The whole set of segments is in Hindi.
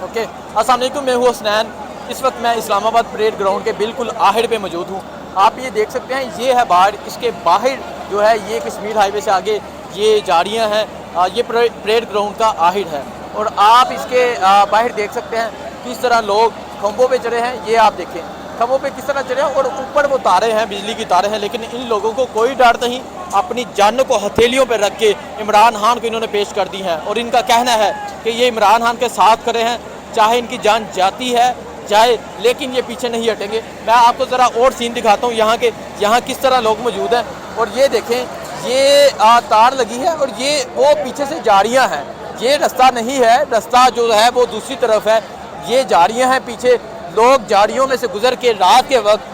ओके, अस्सलाम वालेकुम, मैं हूँ हसनैन। इस वक्त मैं इस्लामाबाद परेड ग्राउंड के बिल्कुल आखिर पे मौजूद हूँ। आप ये देख सकते हैं, ये है बाहर, इसके बाहर जो है ये कश्मीर हाईवे से आगे ये जारियाँ हैं। ये परेड ग्राउंड का आखिर है और आप इसके बाहर देख सकते हैं किस तरह लोग खंभों पे चढ़े हैं। ये आप देखें खंभों पे किस तरह चढ़े हैं और ऊपर वो तारे हैं, बिजली की तारे हैं, लेकिन इन लोगों को कोई डर नहीं। अपनी जानों को हथेलियों पर रख के इमरान खान को इन्होंने पेश कर दी है और इनका कहना है कि ये इमरान खान के साथ खड़े हैं, चाहे इनकी जान जाती है जाए, लेकिन ये पीछे नहीं हटेंगे। मैं आपको ज़रा और सीन दिखाता हूँ यहाँ के, यहाँ किस तरह लोग मौजूद हैं। और ये देखें, ये तार लगी है और ये वो पीछे से जारियाँ हैं। ये रास्ता नहीं है, रास्ता जो है वो दूसरी तरफ है। ये जारियाँ हैं, पीछे लोग जारियों में से गुजर के, रात के वक्त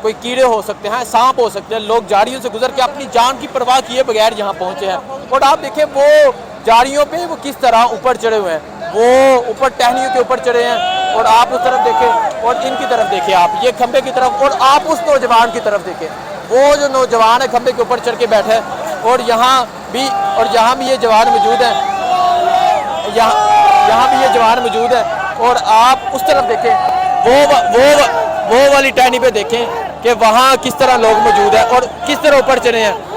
कोई कीड़े हो सकते हैं, सांप हो सकते हैं, लोग जारियों से गुजर के अपनी जान की परवाह किए बगैर यहाँ पहुँचे हैं। और आप देखें वो जारियों पे वो किस तरह ऊपर चढ़े हुए हैं, वो ऊपर टहनियों के ऊपर चढ़े हैं। और आप उस तरफ देखें और इनकी तरफ देखें, आप ये खंबे की तरफ, और आप उस नौजवान की तरफ देखें, वो जो नौजवान है खंबे के ऊपर चढ़ के बैठे हैं। और यहाँ भी ये जवान मौजूद है, यहाँ भी ये जवान मौजूद है। और आप उस तरफ देखें, वो वाली टहनी पे देखें कि वहाँ किस तरह लोग मौजूद हैं और किस तरह ऊपर चढ़े हैं।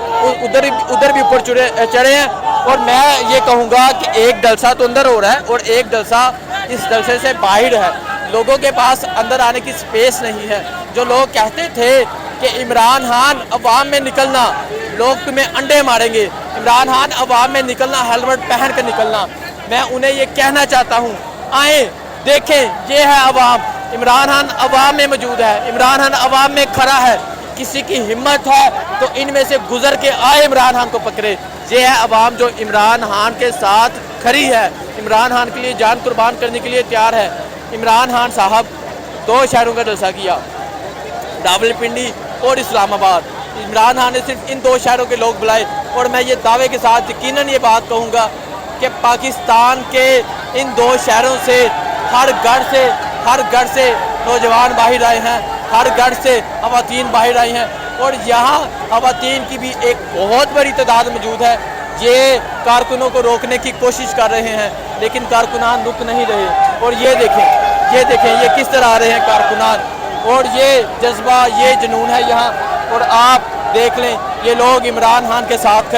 उधर भी ऊपर चढ़े हैं। और मैं ये कहूँगा कि एक जलसा तो अंदर हो रहा है और एक जलसा इस जलसे से बाहर है। लोगों के पास अंदर आने की स्पेस नहीं है। जो लोग कहते थे कि इमरान खान अवाम में निकलना, लोग तुम्हें अंडे मारेंगे, इमरान खान अवाम में निकलना, हेलमेट पहन कर निकलना, मैं उन्हें ये कहना चाहता हूँ, आए देखें, ये है अवाम। इमरान खान अवाम में मौजूद है, इमरान खान अवाम में खड़ा है। किसी की हिम्मत है तो इनमें से गुजर के आए, इमरान खान को पकड़े। ये है अवाम जो इमरान खान के साथ खड़ी है, इमरान खान के लिए जान कुर्बान करने के लिए तैयार है। इमरान खान साहब 2 शहरों का जलसा किया, रावलपिंडी और इस्लामाबाद। इमरान खान ने सिर्फ इन 2 शहरों के लोग बुलाए। और मैं ये दावे के साथ यकीनन ये बात कहूँगा कि पाकिस्तान के इन 2 शहरों से हर घर से नौजवान बाहर आए हैं, हर घर से ख़वातीन बाहर आई हैं। और यहाँ ख़वातीन की भी एक बहुत बड़ी तादाद मौजूद है। ये कारकुनों को रोकने की कोशिश कर रहे हैं, लेकिन कारकुनान रुक नहीं रहे। और ये देखें ये किस तरह आ रहे हैं कारकुनान, और ये जज्बा, ये जुनून है यहाँ। और आप देख लें, ये लोग इमरान खान के साथ खड़े